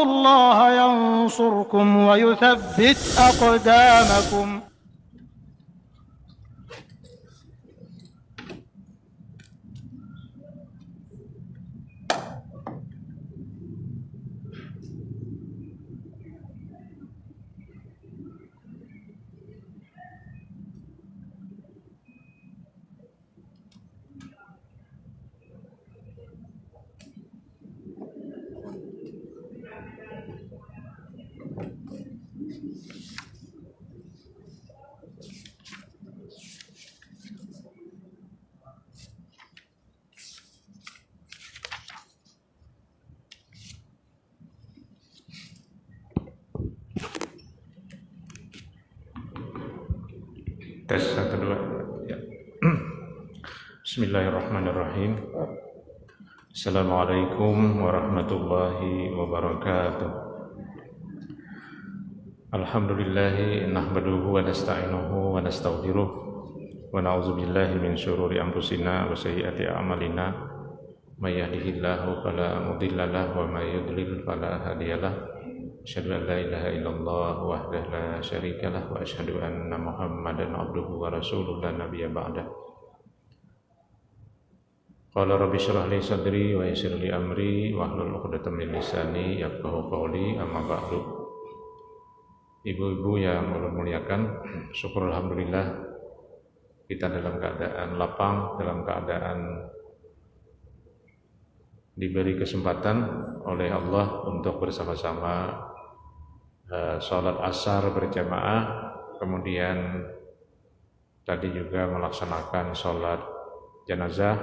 الله ينصركم ويثبت أقدامكم. Tes 1 2 ya. Bismillahirrahmanirrahim. Assalamualaikum warahmatullahi wabarakatuh. Alhamdulillahi nahmaduhu wa nasta'inuhu wa nastaghfiruh wa na'udzu billahi min syururi anfusina wa sayyiati a'malina. May yahdihillahu fala mudilla lahu wa may yudlil fala hadiyalah. Asyhadu an la ilaha illallah wahdahu la syarikalah wa asyhadu anna Muhammadan abduhu wa rasuluhu la nabiyya ba'dah. Qala rabbi shrah li sadri wa yassir li amri wahlul 'uqdatam min lisani yafqahu qawli, amma ba'du. Ibu-ibu yang Allah muliakan, syukur alhamdulillah kita dalam keadaan lapang, dalam keadaan diberi kesempatan oleh Allah untuk bersama-sama sholat asar berjamaah, kemudian tadi juga melaksanakan sholat jenazah,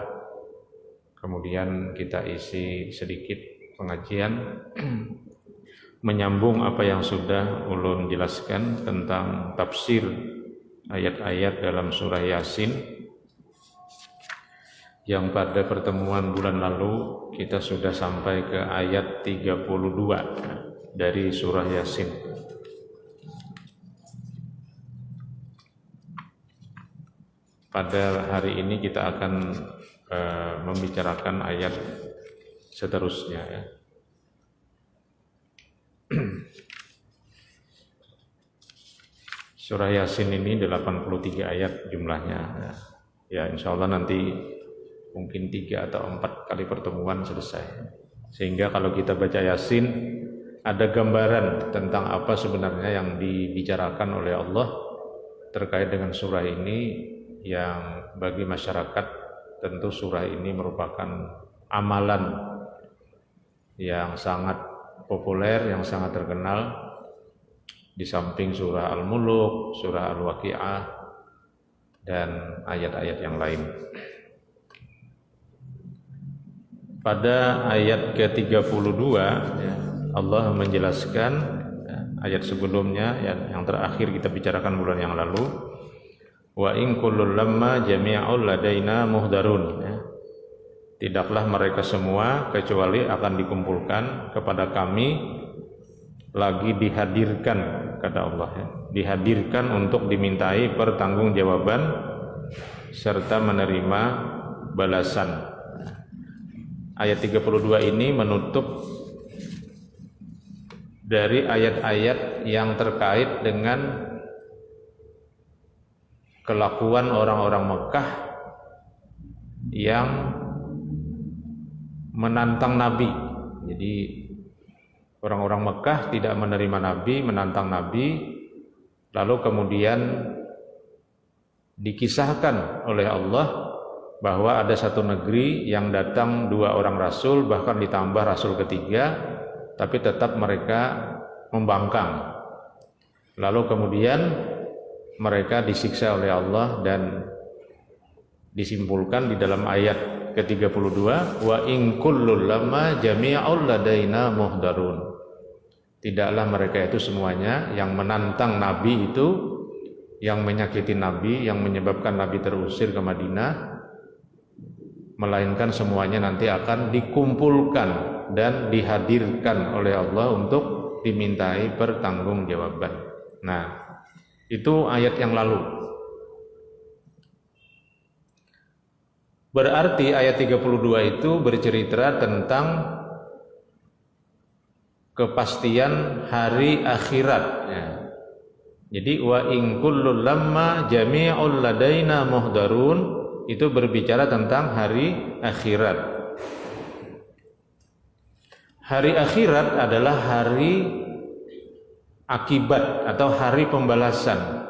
kemudian kita isi sedikit pengajian menyambung apa yang sudah ulun jelaskan tentang tafsir ayat-ayat dalam surah Yasin, yang pada pertemuan bulan lalu kita sudah sampai ke ayat 32 dari surah Yasin. Pada hari ini kita akan membicarakan ayat seterusnya ya. Surah Yasin ini 83 ayat jumlahnya ya, insya Allah nanti mungkin 3 atau 4 kali pertemuan selesai, sehingga kalau kita baca Yasin ada gambaran tentang apa sebenarnya yang dibicarakan oleh Allah terkait dengan surah ini, yang bagi masyarakat tentu surah ini merupakan amalan yang sangat populer, yang sangat terkenal di samping surah Al-Muluk, surah Al-Waqi'ah dan ayat-ayat yang lain. Pada ayat ke-32 ya, Allah menjelaskan ayat sebelumnya yang terakhir kita bicarakan bulan yang lalu, wa in kullul lamma jami'ul ladaina muhdarun ya. Tidaklah mereka semua kecuali akan dikumpulkan kepada kami, lagi dihadirkan, kata Allah ya, dihadirkan untuk dimintai pertanggungjawaban serta menerima balasan. Ayat 32 ini menutup dari ayat-ayat yang terkait dengan kelakuan orang-orang Mekah yang menantang Nabi. Jadi orang-orang Mekah tidak menerima Nabi, menantang Nabi, lalu kemudian dikisahkan oleh Allah bahwa ada satu negeri yang datang 2 orang rasul, bahkan ditambah rasul ketiga, tapi tetap mereka membangkang. Lalu kemudian mereka disiksa oleh Allah, dan disimpulkan di dalam ayat ke-32, wa in kullul lamma jami'ul ladaina muhdarun. Tidaklah mereka itu semuanya yang menantang Nabi itu, yang menyakiti Nabi, yang menyebabkan Nabi terusir ke Madinah, melainkan semuanya nanti akan dikumpulkan dan dihadirkan oleh Allah untuk dimintai pertanggungjawaban. Nah, itu ayat yang lalu. Berarti ayat 32 itu bercerita tentang kepastian hari akhirat ya. Jadi wa in kullul lamma jami'ul ladaina muhdarun itu berbicara tentang hari akhirat. Hari akhirat adalah hari akibat atau hari pembalasan.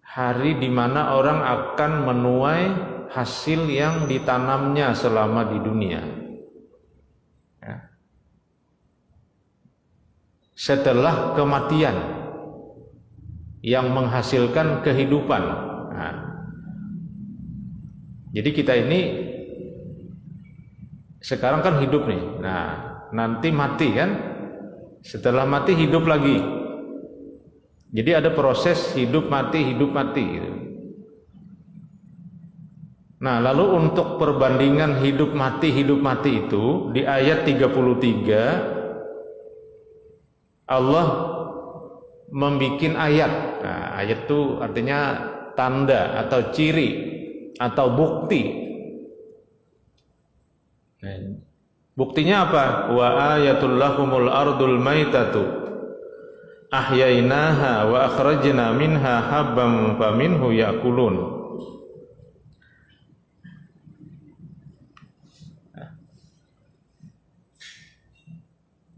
Hari di mana orang akan menuai hasil yang ditanamnya selama di dunia. Ya. Setelah kematian yang menghasilkan kehidupan. Nah, jadi kita ini sekarang kan hidup nih. Nah, nanti mati kan? Setelah mati hidup lagi. Jadi ada proses hidup mati gitu. Nah, lalu untuk perbandingan hidup mati itu di ayat 33 Allah membikin ayat. Nah, ayat itu artinya tanda atau ciri atau bukti. Nah, buktinya apa? Wa ayatul lahumul ardul maitatu ahyainaha wa akhrajna minha habban faminhu ya'kulun.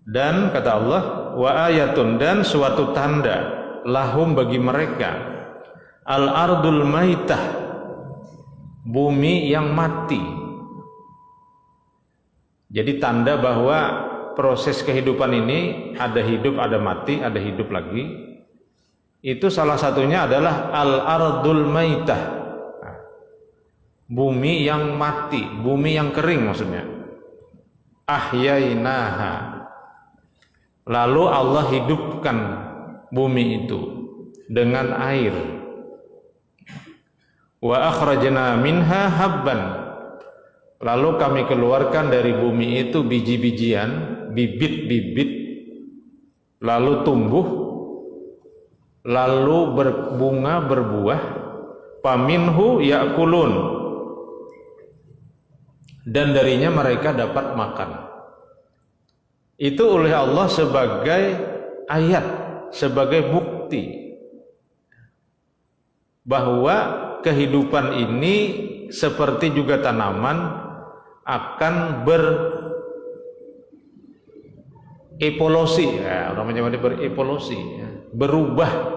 Dan kata Allah, wa ayatun, dan suatu tanda lahum bagi mereka al ardul maitah, bumi yang mati. Jadi tanda bahwa proses kehidupan ini ada hidup, ada mati, ada hidup lagi. Itu salah satunya adalah al ardul maitah, bumi yang mati, bumi yang kering maksudnya. Ahyainaha, lalu Allah hidupkan bumi itu dengan air. Wa akhrajna minha habban, lalu kami keluarkan dari bumi itu biji-bijian, bibit-bibit, lalu tumbuh, lalu berbunga, berbuah. Faminhu ya'kulun, dan darinya mereka dapat makan. Itu oleh Allah sebagai ayat, sebagai bukti bahwa kehidupan ini seperti juga tanaman akan berevolusi, ya, orang menyebutnya berevolusi, ya, berubah.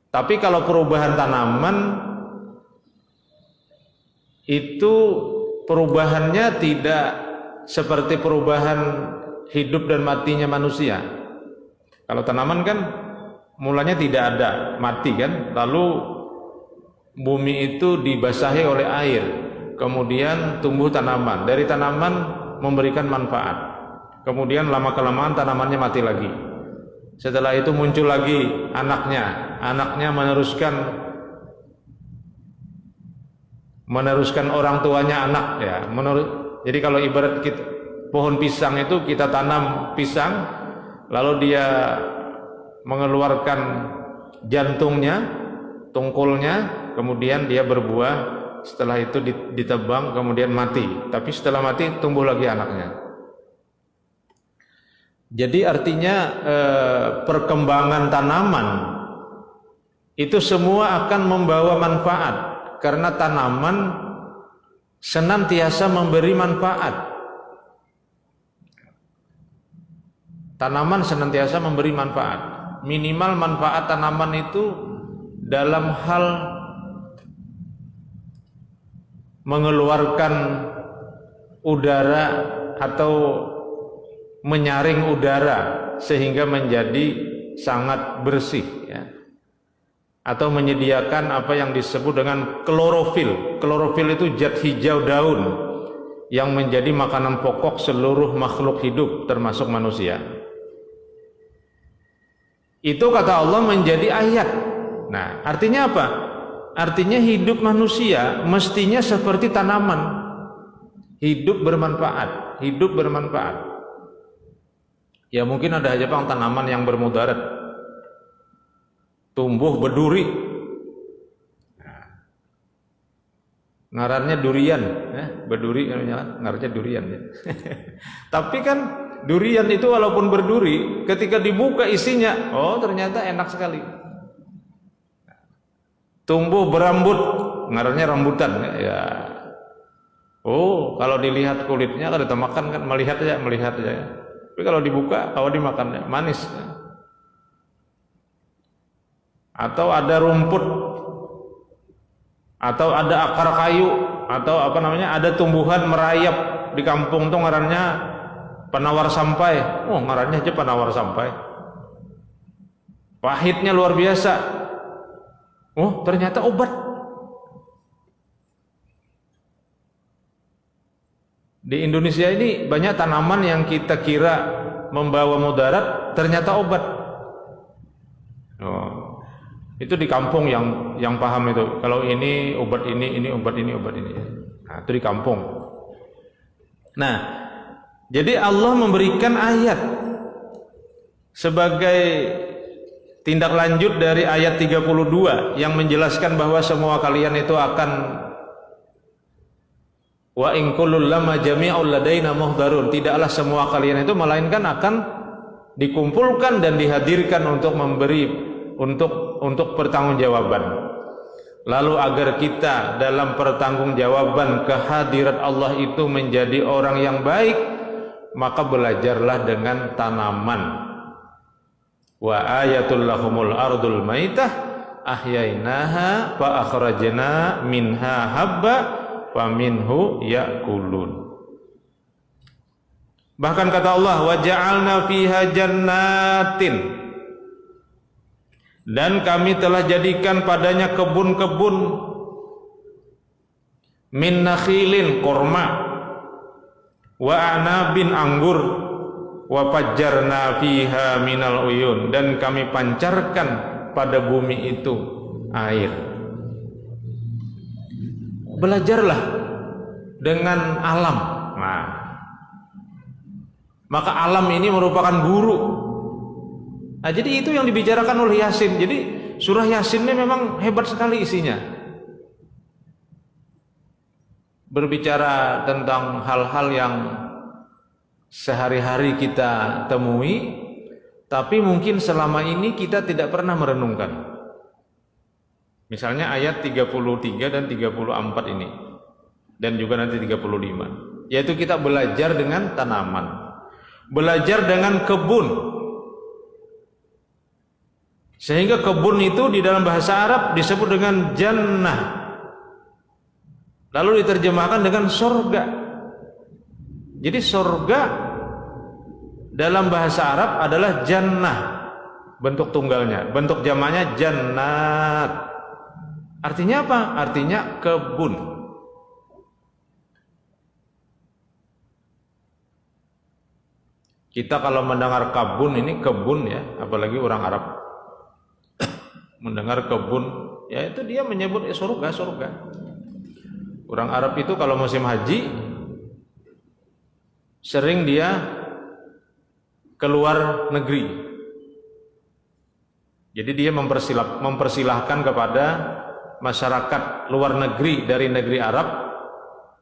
Tapi kalau perubahan tanaman itu perubahannya tidak seperti perubahan hidup dan matinya manusia. Kalau tanaman kan mulanya tidak ada, mati kan, lalu bumi itu dibasahi oleh air, kemudian tumbuh tanaman, dari tanaman memberikan manfaat, kemudian lama-kelamaan tanamannya mati lagi. Setelah itu muncul lagi anaknya meneruskan orang tuanya anak, ya. Jadi kalau ibarat pohon pisang itu kita tanam pisang, lalu dia mengeluarkan jantungnya, tungkulnya, kemudian dia berbuah, setelah itu ditebang, kemudian mati. Tapi setelah mati tumbuh lagi anaknya. Jadi artinya perkembangan tanaman itu semua akan membawa manfaat, karena tanaman senantiasa memberi manfaat. Tanaman senantiasa memberi manfaat. Minimal manfaat tanaman itu dalam hal mengeluarkan udara atau menyaring udara sehingga menjadi sangat bersih, ya. Atau menyediakan apa yang disebut dengan klorofil. Klorofil itu zat hijau daun yang menjadi makanan pokok seluruh makhluk hidup termasuk manusia. Itu kata Allah menjadi ayat. Nah, artinya apa? Artinya hidup manusia mestinya seperti tanaman. Hidup bermanfaat, hidup bermanfaat. Ya mungkin ada aja Bang tanaman yang bermudarat. Tumbuh berduri. Nah, ngarannya durian, berduri ngarannya durian, ya. Tapi kan durian itu walaupun berduri, ketika dibuka isinya, oh ternyata enak sekali. Tumbuh berambut, ngarannya rambutan ya. Oh, kalau dilihat kulitnya kalau ditemakan kan melihat aja. Tapi kalau dibuka, kalau dimakan manis. Atau ada rumput, atau ada akar kayu, atau apa namanya, ada tumbuhan merayap di kampung tuh ngarannya penawar sampai. Oh, ngarannya aja penawar sampai. Pahitnya luar biasa. Oh, ternyata obat. Di Indonesia ini banyak tanaman yang kita kira membawa mudarat, ternyata obat. Oh, itu di kampung yang paham itu. Kalau ini obat ini obat ini, obat ini. Nah, itu di kampung. Nah, jadi Allah memberikan ayat sebagai tindak lanjut dari ayat 32 yang menjelaskan bahwa semua kalian itu akan wa in kullul lama jami'ul ladaina muhdarun, tidaklah semua kalian itu melainkan akan dikumpulkan dan dihadirkan untuk memberi untuk pertanggungjawaban. Lalu agar kita dalam pertanggungjawaban kehadirat Allah itu menjadi orang yang baik, maka belajarlah dengan tanaman. Wa ayatul lahumul ardul maitah ahyainaha fa akhrajna minha habba faminhu ya'kulun. Bahkan kata Allah, wa ja'alna fiha jannatin, dan kami telah jadikan padanya kebun-kebun min nakhilin, korma, wa anabin, anggur, wa fajjarna fiha minal uyun, dan kami pancarkan pada bumi itu air. Belajarlah dengan alam. Nah, maka alam ini merupakan guru. Nah, jadi itu yang dibicarakan oleh Yasin. Jadi surah Yasin ini memang hebat sekali isinya. Berbicara tentang hal-hal yang sehari-hari kita temui, tapi mungkin selama ini kita tidak pernah merenungkan. Misalnya ayat 33 dan 34 ini, dan juga nanti 35, yaitu kita belajar dengan tanaman, belajar dengan kebun. Sehingga kebun itu di dalam bahasa Arab disebut dengan jannah, lalu diterjemahkan dengan surga. Jadi surga dalam bahasa Arab adalah jannah, bentuk tunggalnya, bentuk jamaknya jannat. Artinya apa? Artinya kebun. Kita kalau mendengar kebun ini, kebun ya, apalagi orang Arab mendengar kebun, ya itu dia menyebut surga. Orang Arab itu kalau musim haji sering dia keluar negeri. Jadi dia mempersilahkan kepada masyarakat luar negeri dari negeri Arab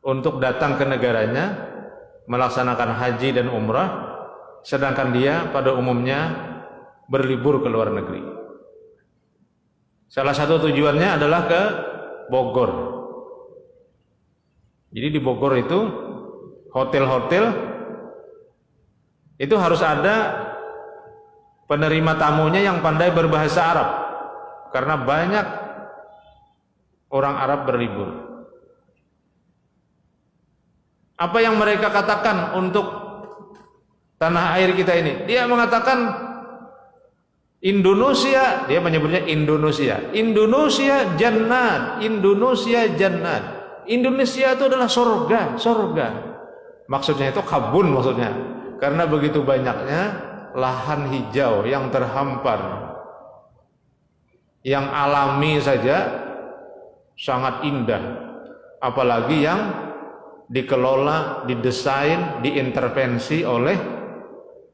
untuk datang ke negaranya melaksanakan haji dan umrah, sedangkan dia pada umumnya berlibur ke luar negeri. Salah satu tujuannya adalah ke Bogor. Jadi di Bogor itu hotel-hotel itu harus ada penerima tamunya yang pandai berbahasa Arab, karena banyak orang Arab berlibur. Apa yang mereka katakan untuk tanah air kita ini? Dia mengatakan Indonesia, dia menyebutnya Indonesia. Indonesia jannat, Indonesia jannat. Indonesia itu adalah surga. Maksudnya itu kabun maksudnya. Karena begitu banyaknya lahan hijau yang terhampar, yang alami saja sangat indah, apalagi yang dikelola, didesain, diintervensi oleh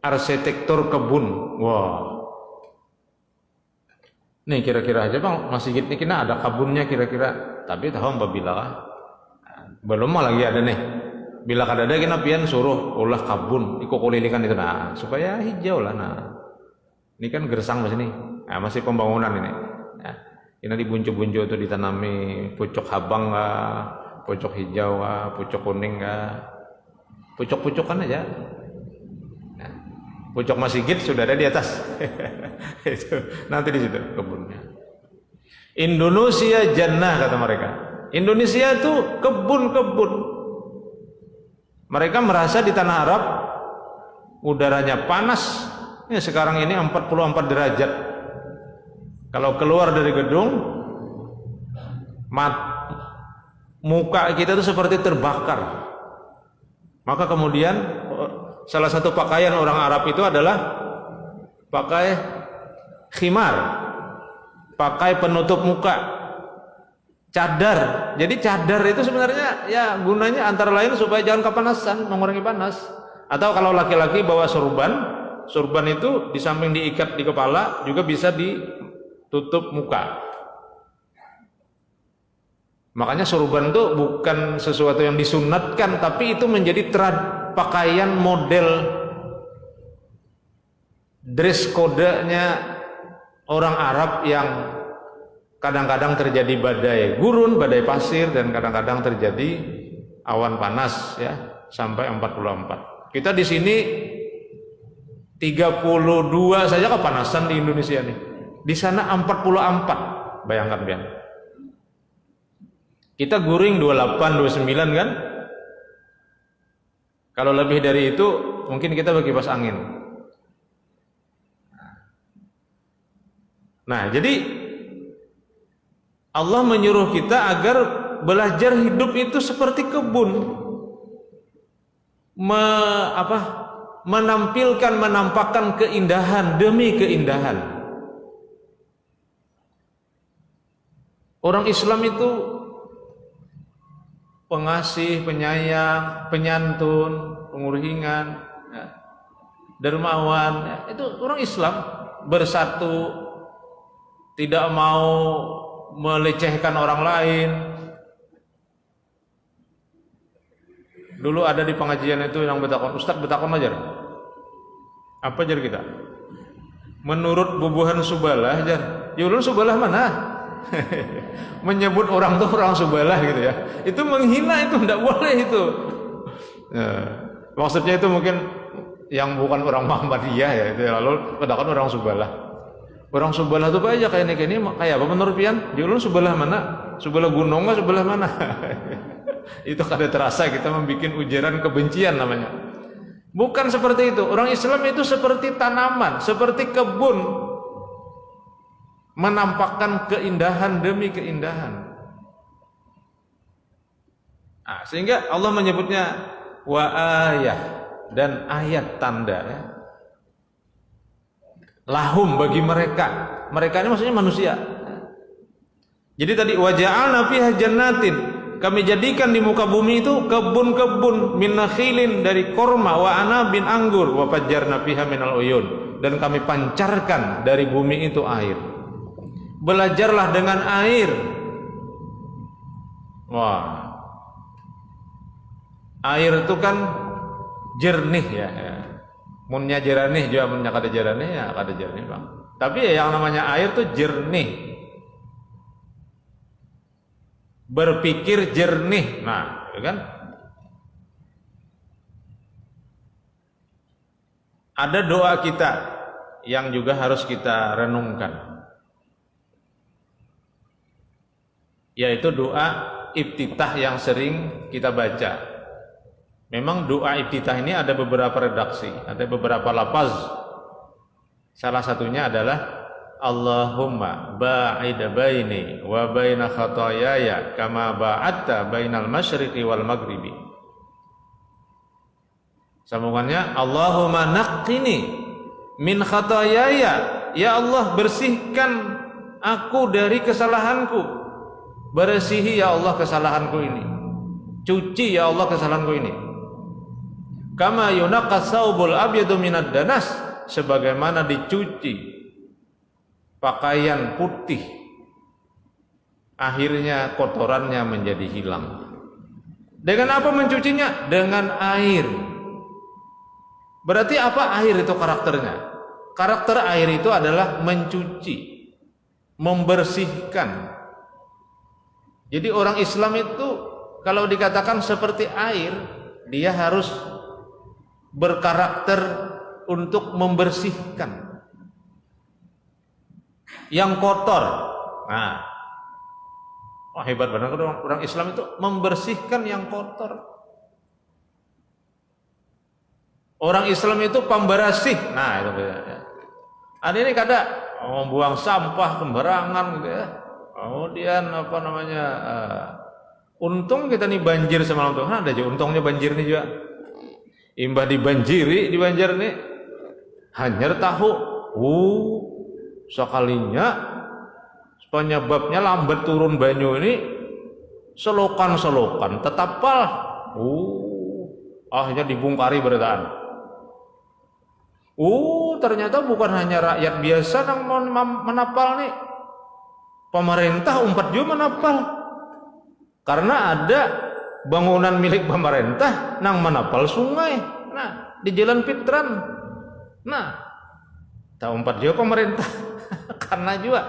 arsitektur kebun. Wah, nih kira-kira aja bang, masjid ini kena ada kebunnya kira-kira, tapi tahu apabila belum lagi ada nih Bila kadada kena pian suruh ulah kabun ikut kulilikan itu nah supaya hijau lah nah. Ini kan gersang masih nih. Nah, masih pembangunan ini. Nah, ini dibuncu-buncu itu ditanami pucuk habang pucuk hijau pucuk kuning pucuk-pucukan aja. Nah, pucuk masigit sudah ada di atas. Itu nanti di situ kebunnya. Indonesia jannah kata mereka. Indonesia itu kebun-kebun. Mereka merasa di tanah Arab udaranya panas. Ya, sekarang ini 44 derajat. Kalau keluar dari gedung, muka kita itu seperti terbakar. Maka kemudian salah satu pakaian orang Arab itu adalah pakai khimar, pakai penutup muka, cadar. Jadi cadar itu sebenarnya ya gunanya antara lain supaya jangan kepanasan, mengurangi panas. Atau kalau laki-laki bawa surban itu di samping diikat di kepala juga bisa ditutup muka. Makanya surban itu bukan sesuatu yang disunatkan, tapi itu menjadi pakaian model dress code-nya orang Arab yang kadang-kadang terjadi badai gurun, badai pasir, dan kadang-kadang terjadi awan panas ya sampai 44. Kita di sini 32 saja kepanasan di Indonesia nih. Di sana 44. Bayangkan kan. Kita guring 28, 29 kan? Kalau lebih dari itu mungkin kita berkipas angin. Nah, jadi Allah menyuruh kita agar belajar hidup itu seperti kebun. Menampakkan keindahan demi keindahan. Orang Islam itu pengasih, penyayang, penyantun, pengurhingan, ya, dermawan. Ya, itu orang Islam bersatu, tidak mau melecehkan orang lain. Dulu ada di pengajian itu yang betakon, Ustadz betakon ajar. Apa ajar kita? Menurut bubuhan Subalah ajar. Ya ulun Subalah mana? Menyebut orang tuh orang Subalah gitu ya. Itu menghina, itu tidak boleh itu. Ya, maksudnya itu mungkin yang bukan orang Muhammadiyah ya itu. Lalu betakon orang Subalah. Orang Subalah itu apa aja kayak ini kayak apa menurut pian? Ya ulun Subalah mana? Subalah gunung nggak Subalah mana? Itu kada terasa kita membuat ujaran kebencian namanya. Bukan seperti itu. Orang Islam itu seperti tanaman, seperti kebun, menampakkan keindahan demi keindahan. Nah, sehingga Allah menyebutnya wa ayah dan ayat tanda ya. Lahum bagi mereka. Mereka ini maksudnya manusia. Jadi tadi wa ja'alna fiha jannatin. Kami jadikan di muka bumi itu kebun-kebun min nakhilin dari korma wa anabin anggur wa fajjarna fiha minal uyun, dan kami pancarkan dari bumi itu air. Belajarlah dengan air. Wah. Air itu kan jernih ya. Munnya jernih juga munnya kada jernih ya kada jernih Bang. Tapi ya yang namanya air itu jernih. Berpikir jernih, nah, ya kan? Ada doa kita yang juga harus kita renungkan, yaitu doa iftitah yang sering kita baca. Memang doa iftitah ini ada beberapa redaksi, ada beberapa lafaz. Salah satunya adalah Allahumma ba'id baini wa baina khataayaya kama ba'adta bainal masyriqi wal maghribi. Sambungannya Allahumma naqqini min khataayaya, ya Allah bersihkan aku dari kesalahanku. Bersihi ya Allah kesalahanku ini. Cuci ya Allah kesalahanku ini. Kama yunaqqas saubul abyadu minad danas, sebagaimana dicuci pakaian putih, akhirnya kotorannya menjadi hilang. Dengan apa mencucinya? Dengan air. Berarti apa air itu karakternya? Karakter air itu adalah mencuci, membersihkan. Jadi orang Islam itu kalau dikatakan seperti air, dia harus berkarakter untuk membersihkan yang kotor. Nah, wah hebat benar orang Islam itu membersihkan yang kotor. Orang Islam itu pembersih. Nah, itu bedanya. Ada ini kadang membuang sampah sembarangan gitu ya. Kemudian apa namanya? Untung kita nih banjir semalam tuh. Nah, ada aja untungnya banjir nih juga. Imbah dibanjiri di Banjar nih. Hanyar tahu. Sekalinya penyebabnya lambat turun banyu ini selokan-selokan tetapal. Akhirnya dibongkari beritaan. Ternyata bukan hanya rakyat biasa yang menapal nih. Pemerintah umpat juga menapal. Karena ada bangunan milik pemerintah yang menapal sungai. Nah, di Jalan Pitran. Nah, tak umpat juga pemerintah. Karena juga.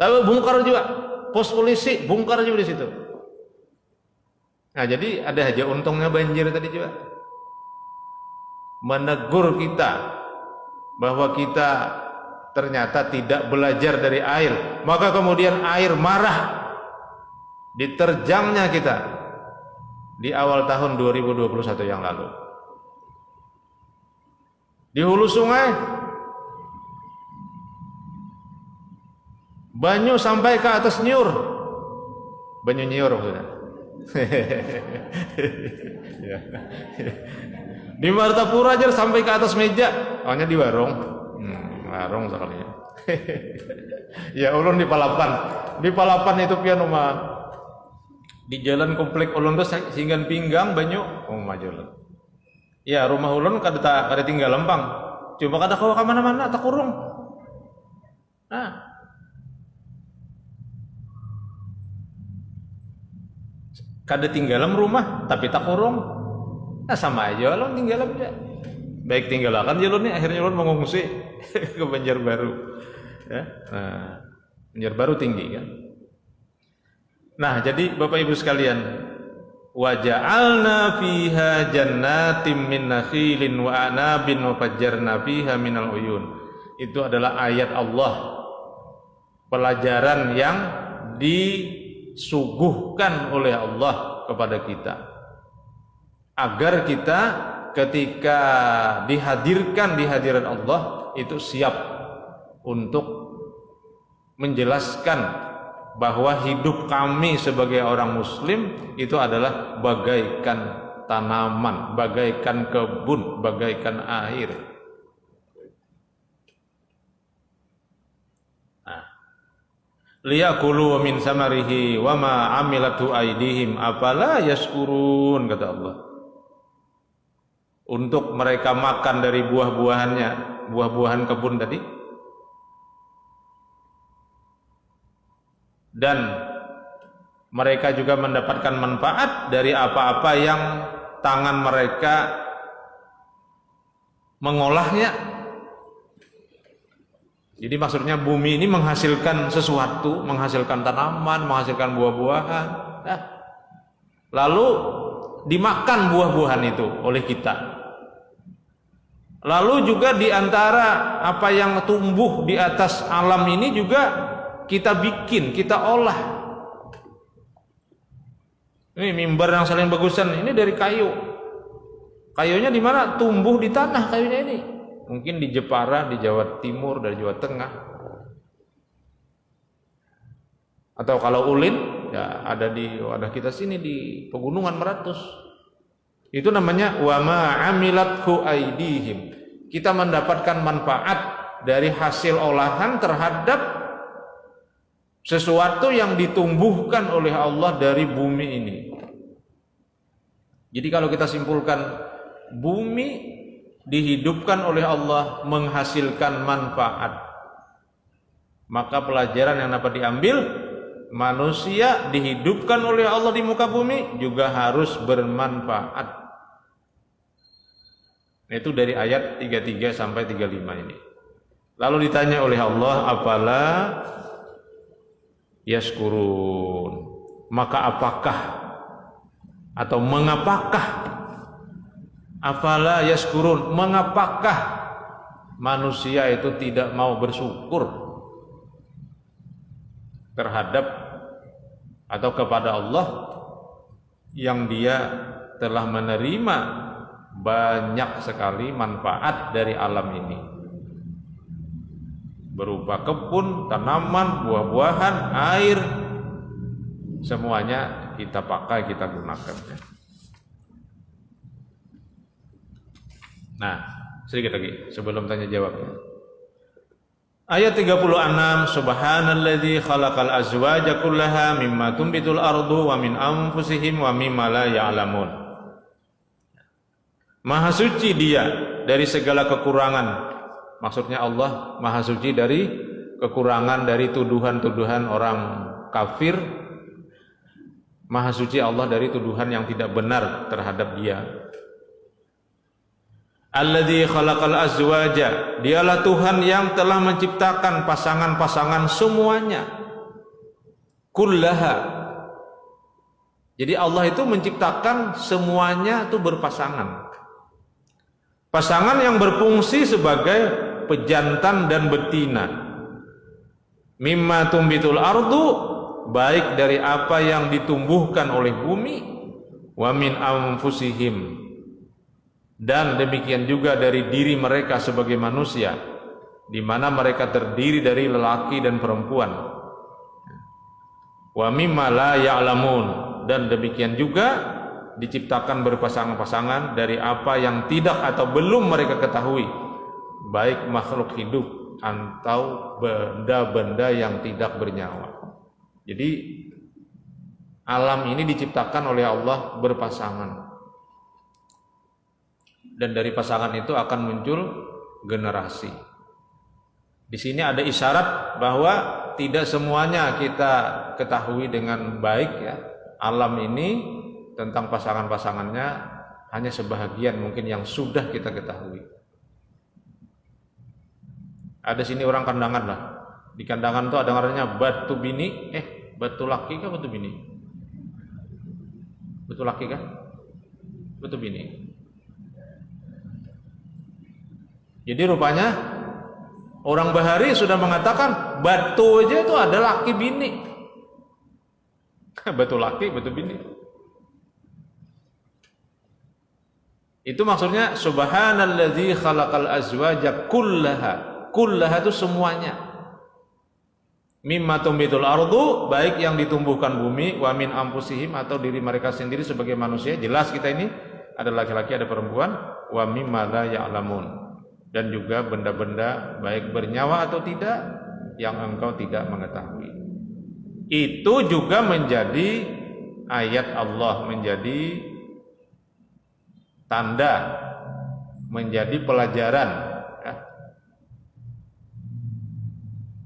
Lalu bongkar juga. Pos polisi bongkar juga di situ. Nah, jadi ada aja untungnya banjir tadi juga. Menegur kita bahwa kita ternyata tidak belajar dari air, maka kemudian air marah diterjangnya kita di awal tahun 2021 yang lalu di hulu sungai banyu sampai ke atas nyur, banyu nyur maksudnya. Di Martapura aja sampai ke atas meja, hanya di warung, warung sekalinya. Ya ulun di Palapan itu pian rumah di jalan komplek ulun tuh singgan pinggang banyu, maju ulun. Ya rumah ulun kada tinggal lempang, cuma kada kau kemana-mana tak kurung. Nah, kada tinggalan rumah tapi tak kurung. Nah sama aja lo tinggal aja. Baik tinggalkan jalurnya akhirnya lo mengungsi ke Banjarbaru. Ya. Nah, Banjarbaru tinggi kan. Nah, jadi Bapak Ibu sekalian, wa ja'alna fiha jannatin min nakhilin wa anabin wa fajjarna fiha minal uyun. Itu adalah ayat Allah. Pelajaran yang disuguhkan oleh Allah kepada kita. Agar kita ketika dihadirkan di hadirat Allah itu siap untuk menjelaskan bahwa hidup kami sebagai orang muslim itu adalah bagaikan tanaman, bagaikan kebun, bagaikan air. Liyakulu min samarihi wa ma amilatu aydihim afala yashkurun, kata Allah. Untuk mereka makan dari buah-buahannya, buah-buahan kebun tadi, dan mereka juga mendapatkan manfaat dari apa-apa yang tangan mereka mengolahnya. Jadi maksudnya bumi ini menghasilkan sesuatu, menghasilkan tanaman, menghasilkan buah-buahan, lalu dimakan buah-buahan itu oleh kita. Lalu juga di antara apa yang tumbuh di atas alam ini juga kita bikin, kita olah. Ini mimbar yang saling bagusan, ini dari kayu. Kayunya di mana? Tumbuh di tanah kayunya ini. Mungkin di Jepara, di Jawa Timur, dari Jawa Tengah. Atau kalau ulin, ya ada kita sini di Pegunungan Meratus. Itu namanya wa ma amilathu aidihim. Kita mendapatkan manfaat dari hasil olahan terhadap sesuatu yang ditumbuhkan oleh Allah dari bumi ini. Jadi kalau kita simpulkan, bumi dihidupkan oleh Allah menghasilkan manfaat. Maka pelajaran yang dapat diambil manusia dihidupkan oleh Allah di muka bumi juga harus bermanfaat. Itu dari ayat 33 sampai 35 ini. Lalu ditanya oleh Allah, "Afala yaskurun?" Maka apakah atau mengapakah, afala yaskurun, mengapakah manusia itu tidak mau bersyukur terhadap atau kepada Allah yang dia telah menerima banyak sekali manfaat dari alam ini, berupa kebun, tanaman, buah-buahan, air, semuanya kita pakai, kita gunakan. Nah, sedikit lagi sebelum tanya jawab. Ayat 36, Subhanalladzi khalaqal azwaja kullaha mimma tumbitul ardu wa min anfusihim wa mimma la ya'lamun. Maha suci Dia dari segala kekurangan. Maksudnya Allah maha suci dari kekurangan, dari tuduhan-tuduhan orang kafir. Maha suci Allah dari tuduhan yang tidak benar terhadap Dia. Alladzi khalaqal azwaja, Dialah Tuhan yang telah menciptakan pasangan-pasangan semuanya. Kullaha. Jadi Allah itu menciptakan semuanya itu berpasangan. Pasangan yang berfungsi sebagai pejantan dan betina. Mimma tumbitul ardu, baik dari apa yang ditumbuhkan oleh bumi, wa min anfusihim, dan demikian juga dari diri mereka sebagai manusia, di mana mereka terdiri dari lelaki dan perempuan. Wa mimma la ya'lamun, dan demikian juga diciptakan berpasangan-pasangan dari apa yang tidak atau belum mereka ketahui, baik makhluk hidup atau benda-benda yang tidak bernyawa. Jadi alam ini diciptakan oleh Allah berpasangan. Dan dari pasangan itu akan muncul generasi. Di sini ada isyarat bahwa tidak semuanya kita ketahui dengan baik ya. Alam ini tentang pasangan-pasangannya hanya sebahagian mungkin yang sudah kita ketahui. Ada sini orang kandangan lah. Di kandangan itu ada namanya batu bini, batu laki kah batu bini? Batu laki kah? Batu bini. Jadi rupanya orang Bahari sudah mengatakan batu aja itu ada laki bini. Batu laki, batu bini. Itu maksudnya Subhanalladzi khalaqal azwaja kullaha. Kullaha itu semuanya. Mimma tumbitul ardu, baik yang ditumbuhkan bumi, wa min anfusihim, atau diri mereka sendiri sebagai manusia. Jelas kita ini ada laki-laki, ada perempuan, wa mimma la ya'lamun. Dan juga benda-benda baik bernyawa atau tidak yang engkau tidak mengetahui. Itu juga menjadi ayat Allah, menjadi tanda, menjadi pelajaran ya.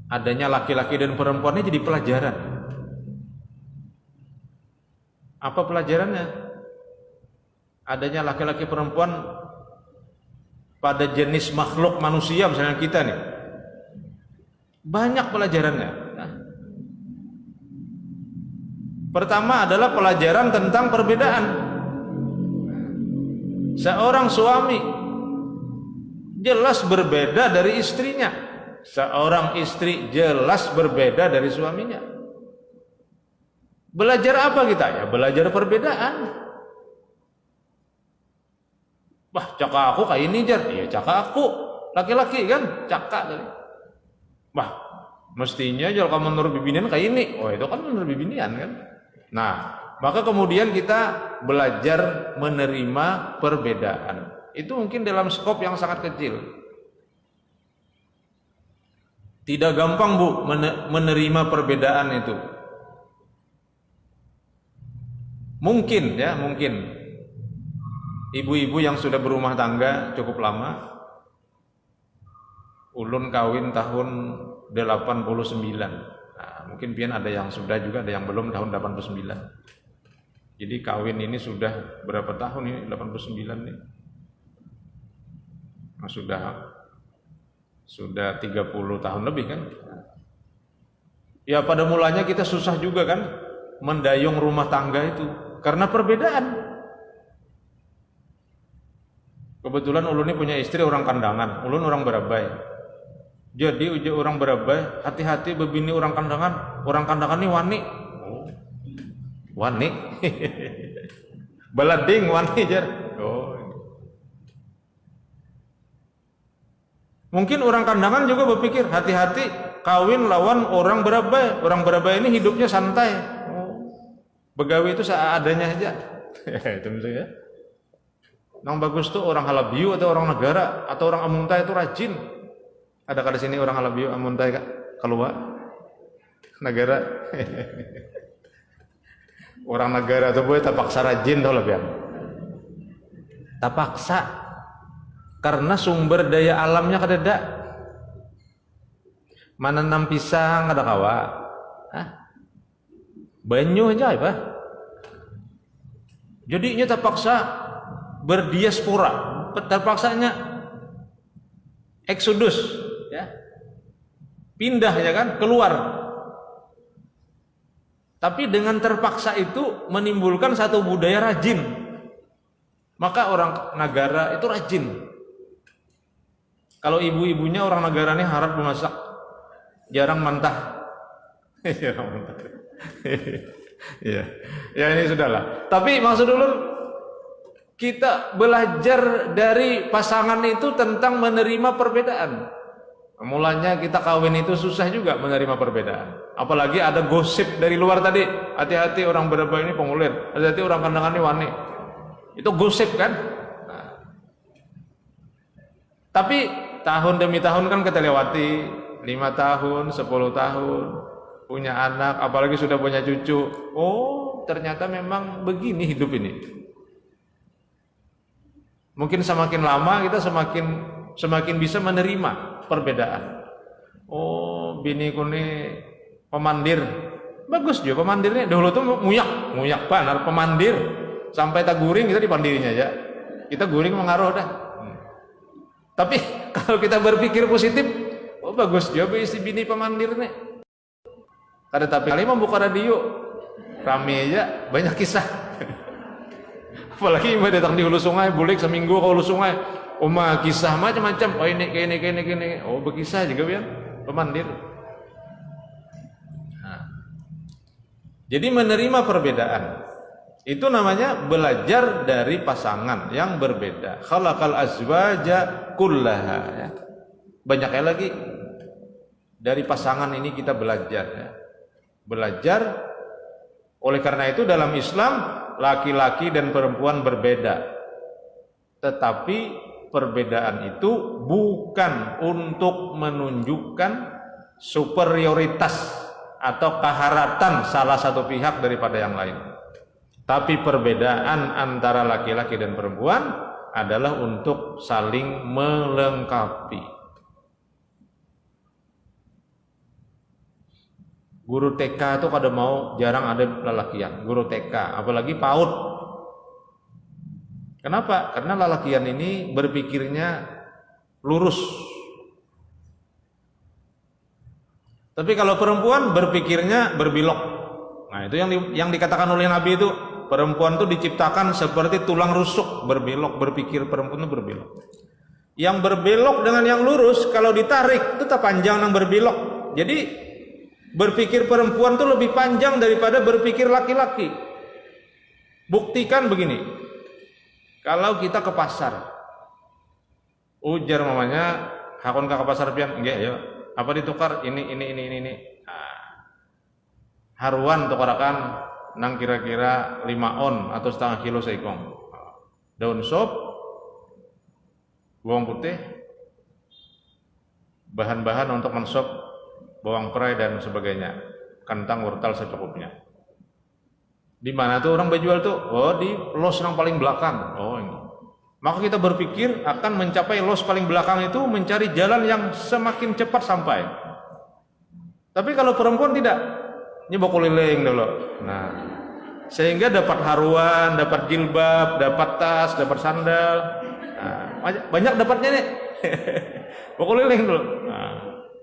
Adanya laki-laki dan perempuannya jadi pelajaran. Apa pelajarannya? Adanya laki-laki perempuan pada jenis makhluk manusia, misalnya kita nih, banyak pelajarannya. Pertama adalah pelajaran tentang perbedaan. Seorang suami jelas berbeda dari istrinya, seorang istri jelas berbeda dari suaminya. Belajar apa kita ya? Belajar perbedaan. Wah, cakak aku kayak ini Jar. Iya, cakak aku. Laki-laki kan, cakak tadi. Wah, mestinya Jar kalau menurut bibinian kayak ini. Oh, itu kan menurut bibinian kan. Nah, maka kemudian kita belajar menerima perbedaan. Itu mungkin dalam skop yang sangat kecil. Tidak gampang Bu menerima perbedaan itu. Mungkin ya, mungkin ibu-ibu yang sudah berumah tangga cukup lama, ulun kawin tahun 89. Nah, mungkin mungkin pian ada yang sudah juga, ada yang belum tahun 89. Jadi kawin ini sudah berapa tahun ini? 89 nih. Nah, sudah 30 tahun lebih kan? Ya pada mulanya kita susah juga kan mendayung rumah tangga itu karena perbedaan. Kebetulan ulun ini punya istri orang Kandangan, ulun orang Barabai. Jadi uji orang Barabai, hati-hati bebini orang Kandangan. Orang Kandangan ini wani. Oh. Wani. Balading wani jar. Oh. Mungkin orang Kandangan juga berpikir, hati-hati kawin lawan orang Barabai. Orang Barabai ini hidupnya santai. Oh. Begawi itu seadanya aja. Itu misalnya. Yang bagus tuh orang Halabiu atau orang negara atau orang Amuntai itu rajin. Adakah di sini orang Halabiu, Amuntai Kak? Keluar negara. Orang negara tuh boleh terpaksa rajin tau lebih. Terpaksa karena sumber daya alamnya kadada. Menanam pisang ada kawa. Hah? Banyu aja apa? Jadinya terpaksa berdiaspora, terpaksanya eksodus, ya, pindah ya kan, keluar. Tapi dengan terpaksa itu menimbulkan satu budaya rajin. Maka orang negara itu rajin. Kalau ibu-ibunya orang negara ini harap memasak, jarang mentah. Jarang mentah. Ya, ya ini sudahlah. Tapi maksud dulu kita belajar dari pasangan itu tentang menerima perbedaan. Mulanya kita kawin itu susah juga menerima perbedaan. Apalagi ada gosip dari luar tadi. Hati-hati orang Barabai ini pengulir. Hati-hati orang Kandangan ini wani. Itu gosip kan? Nah. Tapi tahun demi tahun kan kita lewati. 5 tahun, 10 tahun. Punya anak, apalagi sudah punya cucu. Oh, ternyata memang begini hidup ini. Mungkin semakin lama kita semakin bisa menerima perbedaan. Oh, biniku nih pemandir. Bagus juga pemandirnya. Dahulu tuh nguyak panar pemandir. Sampai tak guring kita dipandirinya aja. Kita guring mengaruh dah. Tapi kalau kita berpikir positif, oh bagus juga isi bini pemandir nih. Ada tapi kali membuka radio rame aja, banyak kisah. Apalagi datang di hulu sungai, bulik seminggu ke hulu sungai, kisah macam-macam. Oh ini kayak ini. Oh berkisah juga ya, pemandir. Nah. Jadi menerima perbedaan itu namanya belajar dari pasangan yang berbeda. Khalaqal azwaja kullaha. Ya. Banyaknya lagi dari pasangan ini kita belajar. Ya. Belajar. Oleh karena itu dalam Islam laki-laki dan perempuan berbeda. Tetapi perbedaan itu bukan untuk menunjukkan superioritas atau keharatan salah satu pihak daripada yang lain. Tapi perbedaan antara laki-laki dan perempuan adalah untuk saling melengkapi. Guru TK itu kada mau jarang ada lelakian, guru TK, apalagi PAUD. Kenapa? Karena lelakian ini berpikirnya lurus. Tapi kalau perempuan berpikirnya berbelok. Nah, itu yang dikatakan oleh Nabi itu, perempuan itu diciptakan seperti tulang rusuk, berbelok, berpikir perempuan itu berbelok. Yang berbelok dengan yang lurus kalau ditarik itu tak panjang yang berbelok. Jadi berpikir perempuan itu lebih panjang daripada berpikir laki-laki. Buktikan begini. Kalau kita ke pasar, ujar mamanya, hakon ke pasar pian, enggak ya. Apa ditukar? Ini. Nah, haruan tukarakan nang kira-kira 5 on atau setengah kilo seikong. Daun sop, bawang putih, bahan-bahan untuk mensop, bawang perai dan sebagainya, kentang, wortel secukupnya. Di mana tuh orang berjual tuh? Oh, di los yang paling belakang. Oh, ini. Maka kita berpikir akan mencapai los paling belakang itu mencari jalan yang semakin cepat sampai. Tapi kalau perempuan tidak, Ini bokul liling dulu. Nah, sehingga dapat haruan, dapat jilbab, dapat tas, dapat sandal. Nah, banyak dapatnya nih. Bokul liling dulu. Nah,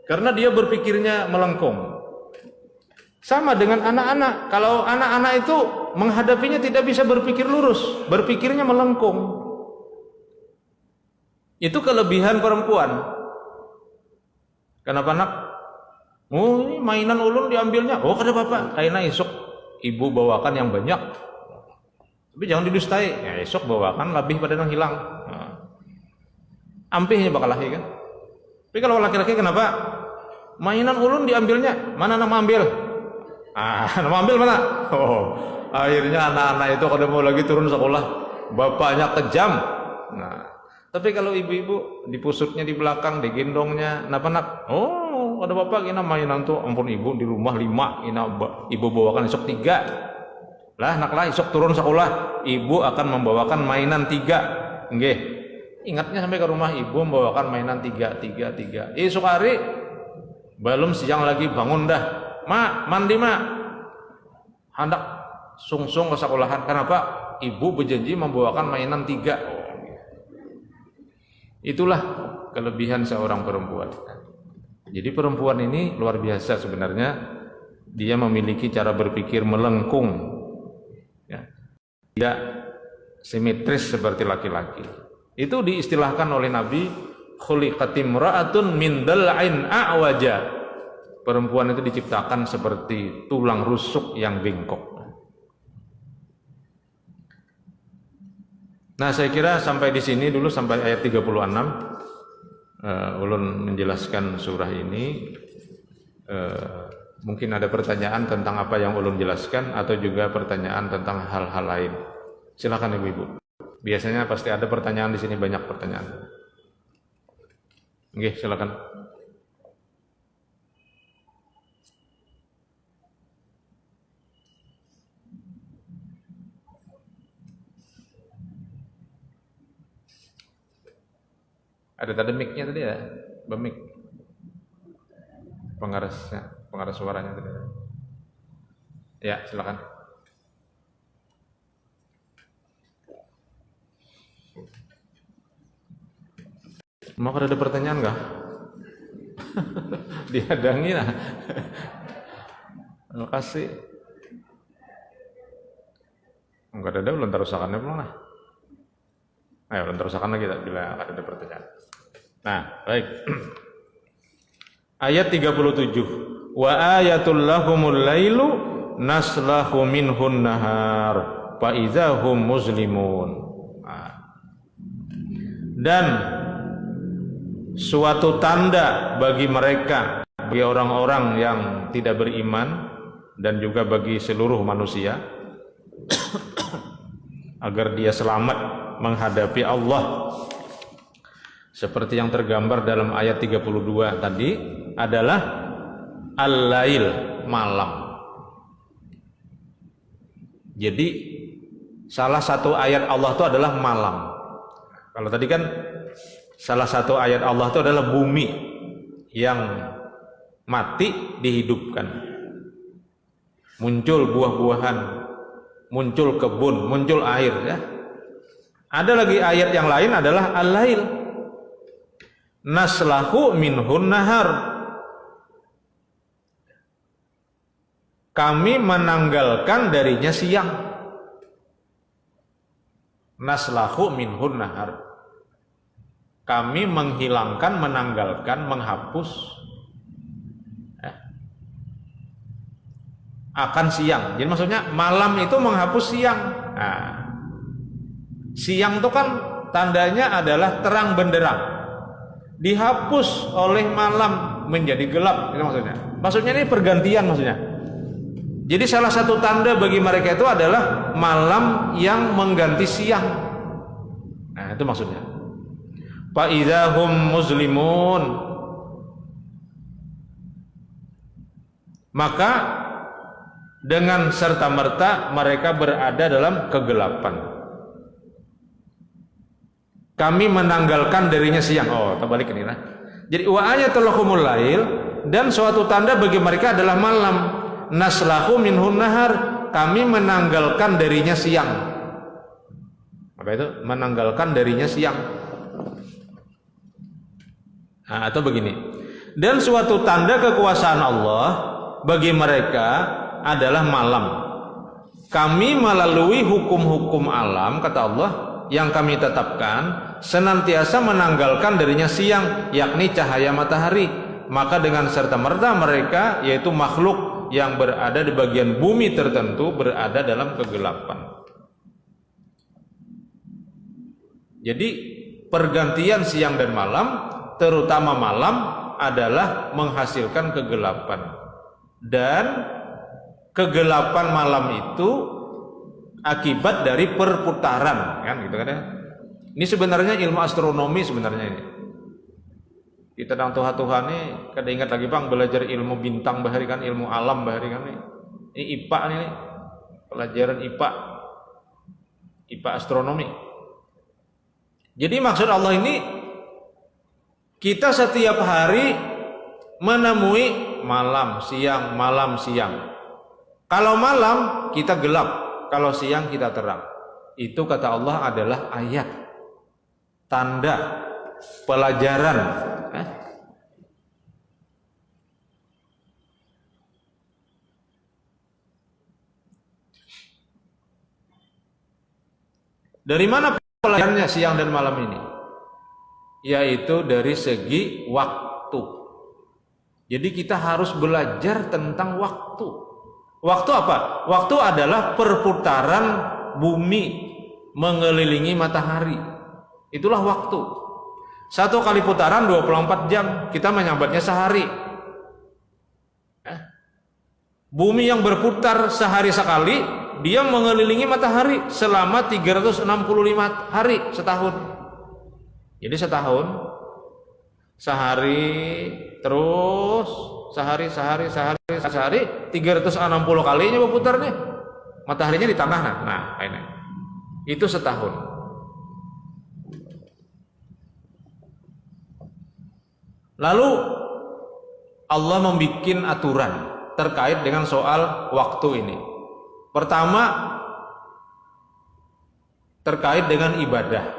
karena dia berpikirnya melengkung. Sama dengan anak-anak. Kalau anak-anak itu menghadapinya tidak bisa berpikir lurus, berpikirnya melengkung. Itu kelebihan perempuan. Kenapa nak? Oh, ini mainan ulun diambilnya. Oh, kata bapak, kayaknya esok ibu bawakan yang banyak. Tapi jangan didustai. Ya, esok bawakan lebih pada yang hilang. Nah, ampihnya bakal laki kan. Tapi kalau laki-laki kenapa? Mainan ulun diambilnya. Mana nama ambil? Nama ambil mana? Oh, akhirnya anak-anak itu kalau mau lagi turun sekolah, bapaknya kejam. Nah, tapi kalau ibu-ibu dipusutnya di belakang, digendongnya, kenapa nak? Oh, ada bapak kena mainan tuh, ampun ibu di rumah 5, ibu bawakan esok 3. Lah, naklah esok turun sekolah, ibu akan membawakan mainan 3. Nggih. Ingatnya sampai ke rumah ibu membawakan mainan 3. Esok hari belum siang lagi bangun dah. Mak, mandi mak. Hendak sungsung ke sekolahan. Kenapa? Ibu berjanji membawakan mainan 3. Itulah kelebihan seorang perempuan. Jadi perempuan ini luar biasa sebenarnya. Dia memiliki cara berpikir melengkung, ya. Tidak simetris seperti laki-laki. Itu diistilahkan oleh Nabi, khuliqatimra'atun min dal'in a'waja. Perempuan itu diciptakan seperti tulang rusuk yang bengkok. Nah, saya kira sampai di sini dulu, sampai ayat 36. Ulun menjelaskan surah ini. Mungkin ada pertanyaan tentang apa yang ulun jelaskan, atau juga pertanyaan tentang hal-hal lain. Silakan ibu-ibu. Biasanya pasti ada pertanyaan di sini, banyak pertanyaan. Oke, silakan. Ada tadi mic-nya tadi ya, bemik. Pengaras suaranya tadi. Ya, silakan. Mau ada pertanyaan nggak? Dihadangi lah. Terima kasih. Enggak ada, belum terusakannya belum lah. Ayo, belum terusakan lagi bila ada pertanyaan. Nah, baik. Ayat 37. Wa ayatul lahumul lailu naslahu minhun nahar fa idzahum muslimun. Dan suatu tanda bagi mereka, bagi orang-orang yang tidak beriman dan juga bagi seluruh manusia agar dia selamat menghadapi Allah, seperti yang tergambar dalam ayat 32 tadi, adalah al-lail, malam. Jadi salah satu ayat Allah itu adalah malam. Kalau tadi kan salah satu ayat Allah itu adalah bumi yang mati dihidupkan, muncul buah-buahan, muncul kebun, muncul air, ya. Ada lagi ayat yang lain adalah al-lail, naslahu minhun nahar, kami menanggalkan darinya siang. Naslahu minhun nahar, kami menghilangkan, menanggalkan, menghapus akan siang. Jadi maksudnya malam itu menghapus siang. Nah, siang itu kan tandanya adalah terang benderang, dihapus oleh malam menjadi gelap. Itu maksudnya. Maksudnya ini pergantian maksudnya. Jadi salah satu tanda bagi mereka itu adalah malam yang mengganti siang. Nah, itu maksudnya. Fa idzahum muslimun, maka dengan serta-merta mereka berada dalam kegelapan. Kami menanggalkan darinya siang. Oh, terbalik ini lah. Jadi wa ayatul lahumul lail, dan suatu tanda bagi mereka adalah malam. naslahu minhun nahar, kami menanggalkan darinya siang. Apa itu? Menanggalkan darinya siang. Nah, atau begini. Dan suatu tanda kekuasaan Allah bagi mereka adalah malam. Kami melalui hukum-hukum alam, kata Allah, yang kami tetapkan senantiasa menanggalkan darinya siang, yakni cahaya matahari. Maka dengan serta-merta mereka, yaitu makhluk yang berada di bagian bumi tertentu, berada dalam kegelapan. Jadi pergantian siang dan malam, terutama malam, adalah menghasilkan kegelapan. Dan kegelapan malam itu akibat dari perputaran, kan gitu kan ya. Ini sebenarnya ilmu astronomi sebenarnya ini. Kita nang Tuhan nih, kada ingat lagi Bang belajar ilmu bintang bahari kan, ilmu alam bahari kan nih. Ini IPA nih, pelajaran IPA. IPA astronomi. Jadi maksud Allah ini, kita setiap hari menemui malam, siang, malam, siang. Kalau malam kita gelap, kalau siang kita terang. Itu kata Allah adalah ayat, tanda, pelajaran. Dari mana pelajarannya siang dan malam ini? Yaitu dari segi waktu. Jadi kita harus belajar tentang waktu. Waktu apa? Waktu adalah perputaran bumi mengelilingi matahari. Itulah waktu. Satu kali putaran 24 jam, kita menyambatnya sehari. Bumi yang berputar sehari sekali, dia mengelilingi matahari selama 365 hari setahun. Jadi setahun, sehari terus, sehari 360 kalinya berputar nih. Mataharinya di tengah, nah ini. Itu setahun. Lalu Allah membuat aturan terkait dengan soal waktu ini. Pertama, terkait dengan ibadah.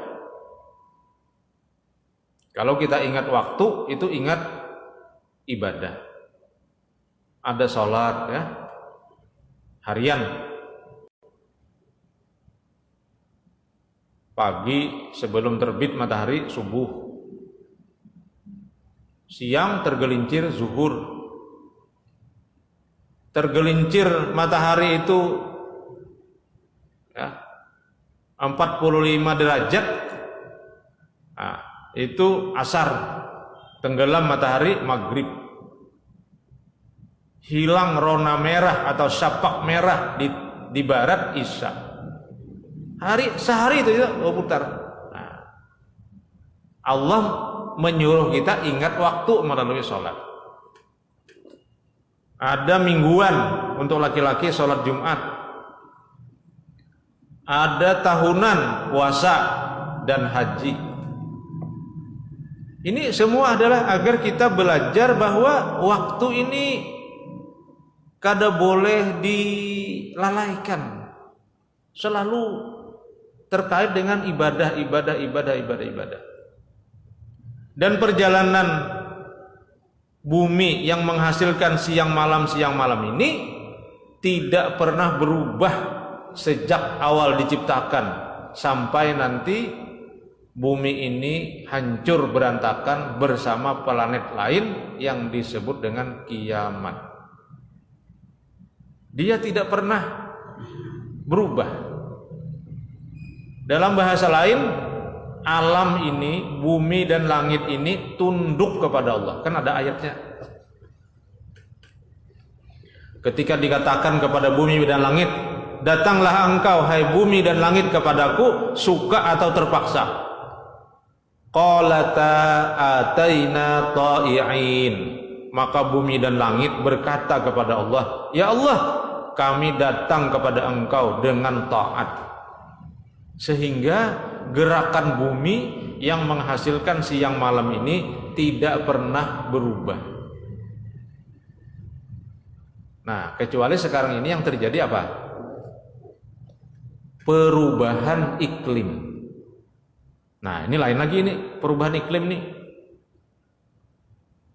Kalau kita ingat waktu, itu ingat ibadah. Ada sholat ya, harian. Pagi sebelum terbit matahari, subuh. Siang tergelincir zuhur. Tergelincir matahari itu ya, 45 derajat. Nah, itu asar. Tenggelam matahari maghrib. Hilang rona merah atau syapak merah di barat isya. Sehari itu putar. Nah, Allah menyuruh kita ingat waktu melalui sholat. Ada mingguan untuk laki-laki sholat Jumat. Ada tahunan puasa dan haji. Ini semua adalah agar kita belajar bahwa waktu ini kada boleh dilalaikan. Selalu terkait dengan ibadah. Dan perjalanan bumi yang menghasilkan siang malam ini tidak pernah berubah sejak awal diciptakan sampai nanti bumi ini hancur berantakan bersama planet lain yang disebut dengan kiamat. Dia tidak pernah berubah. Dalam bahasa lain, alam ini, bumi dan langit ini tunduk kepada Allah. Kan ada ayatnya. Ketika dikatakan kepada bumi dan langit, datanglah engkau hai bumi dan langit kepadaku, suka atau terpaksa. Qalata ataina ta'i'in. Maka bumi dan langit berkata kepada Allah, ya Allah, kami datang kepada engkau dengan taat. Sehingga gerakan bumi yang menghasilkan siang malam ini tidak pernah berubah. Nah, kecuali sekarang ini yang terjadi apa? Perubahan iklim. Nah, ini lain lagi nih, perubahan iklim nih.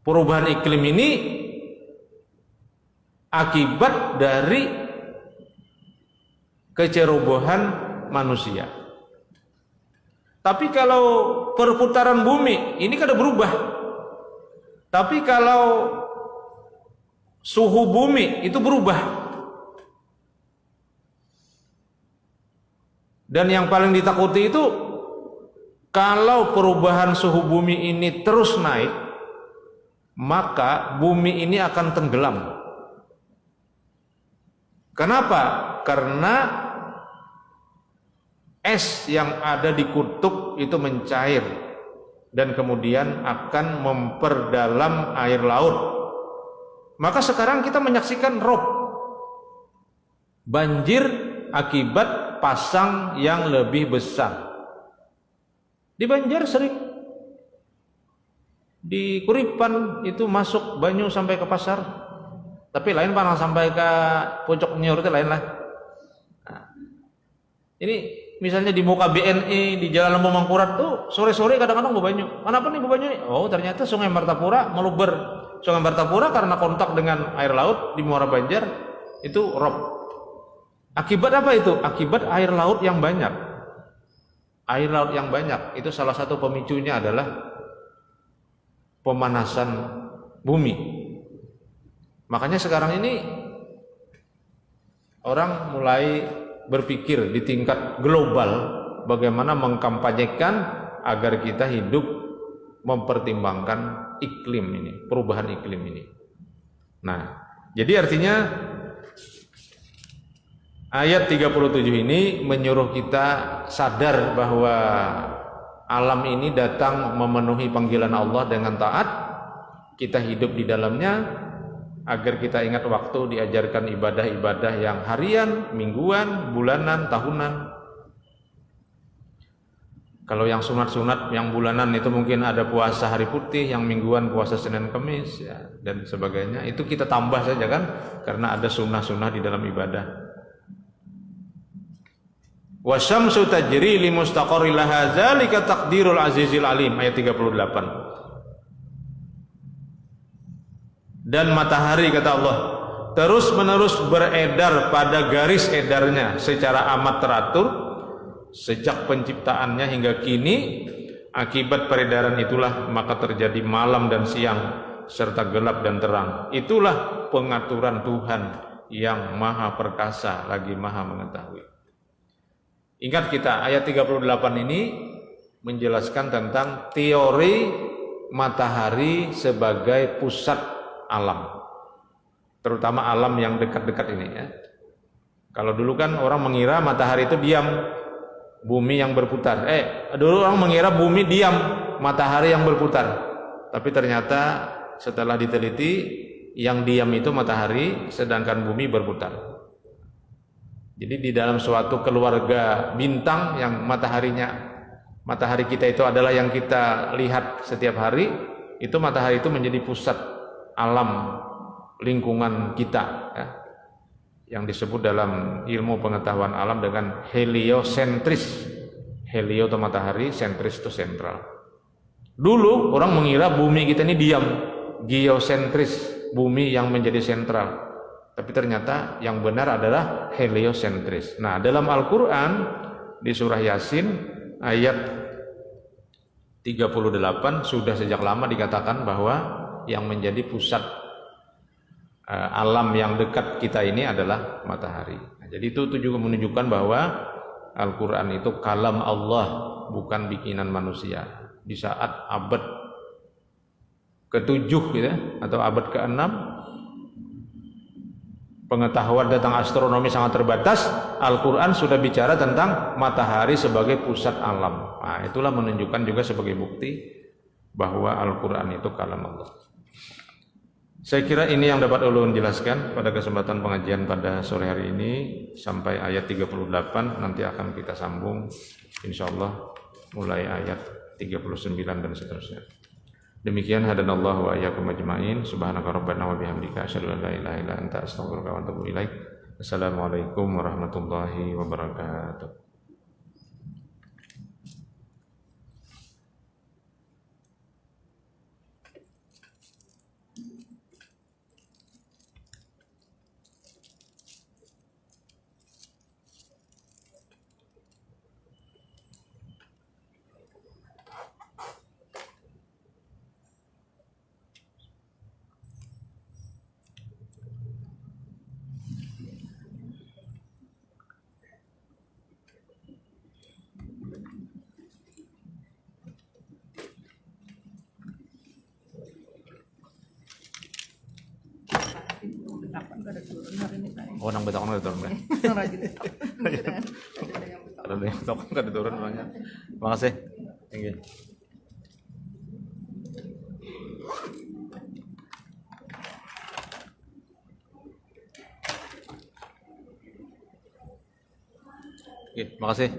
Perubahan iklim ini akibat dari kecerobohan manusia. Tapi kalau perputaran bumi ini kan ada berubah. Tapi kalau suhu bumi itu berubah. Dan yang paling ditakuti itu kalau perubahan suhu bumi ini terus naik, maka bumi ini akan tenggelam. Kenapa? Karena es yang ada di kutub itu mencair dan kemudian akan memperdalam air laut. Maka sekarang kita menyaksikan rob, banjir akibat pasang yang lebih besar. Di Banjar sering, di Kuripan itu masuk banyu sampai ke pasar, tapi lain panang sampai ke Pucuk Nyor itu lain lah. Nah, ini misalnya di muka BNI di Jalan Lembu Mangkurat tuh sore-sore kadang-kadang banyu. Kenapa nih banyu nih? Oh, ternyata Sungai Martapura meluber. Sungai Martapura karena kontak dengan air laut di Muara Banjar itu rob. Akibat apa itu? Akibat air laut yang banyak. Air laut yang banyak itu salah satu pemicunya adalah pemanasan bumi. Makanya sekarang ini orang mulai berpikir di tingkat global bagaimana mengkampanyekan agar kita hidup mempertimbangkan iklim ini, perubahan iklim ini. Nah, jadi artinya ayat 37 ini menyuruh kita sadar bahwa alam ini datang memenuhi panggilan Allah dengan taat. Kita hidup di dalamnya agar kita ingat waktu diajarkan ibadah-ibadah yang harian, mingguan, bulanan, tahunan. Kalau yang sunat-sunat, yang bulanan itu mungkin ada puasa hari putih, yang mingguan puasa Senin Kamis ya, dan sebagainya. Itu kita tambah saja kan, karena ada sunnah-sunnah di dalam ibadah. Wasyamsu tajri li mustaqarri laha dzalika taqdirul azizil alim, ayat 38. Dan matahari, kata Allah, terus-menerus beredar pada garis edarnya secara amat teratur sejak penciptaannya hingga kini. Akibat peredaran itulah maka terjadi malam dan siang serta gelap dan terang. Itulah pengaturan Tuhan yang maha perkasa lagi maha mengetahui. Ingat kita, ayat 38 ini menjelaskan tentang teori matahari sebagai pusat alam, terutama alam yang dekat-dekat ini ya. Kalau dulu kan orang mengira matahari itu diam, bumi yang berputar. Dulu orang mengira bumi diam, matahari yang berputar. Tapi ternyata setelah diteliti, yang diam itu matahari, sedangkan bumi berputar. Jadi di dalam suatu keluarga bintang yang matahari kita itu adalah yang kita lihat setiap hari, itu matahari itu menjadi pusat alam lingkungan kita ya, yang disebut dalam ilmu pengetahuan alam dengan heliosentris. Helio itu matahari, sentris itu sentral. Dulu orang mengira bumi kita ini diam, geosentris, bumi yang menjadi sentral. Tapi ternyata yang benar adalah heliosentris. Nah, dalam Al-Quran di surah Yasin ayat 38 sudah sejak lama dikatakan bahwa yang menjadi pusat alam yang dekat kita ini adalah matahari. Nah, jadi itu juga menunjukkan bahwa Al-Quran itu kalam Allah, bukan bikinan manusia. Di saat abad ke-7 gitu, atau abad ke-6, pengetahuan tentang astronomi sangat terbatas, Al-Quran sudah bicara tentang matahari sebagai pusat alam. Nah, itulah menunjukkan juga sebagai bukti bahwa Al-Quran itu kalam Allah. Saya kira ini yang dapat ulun jelaskan pada kesempatan pengajian pada sore hari ini sampai ayat 38. Nanti akan kita sambung insyaallah mulai ayat 39 dan seterusnya. Demikian hadanallahu wa iyyakum ajmain. Subhanaka rabbana wa bihamdika asyhadu an la ilaha illa anta astaghfiruka wa atubu ilaik. Assalamualaikum warahmatullahi wabarakatuh. Oh, nang betok ada turun. Ada yang betok ada turun banyak. Makasih. Thank you. Oke, makasih.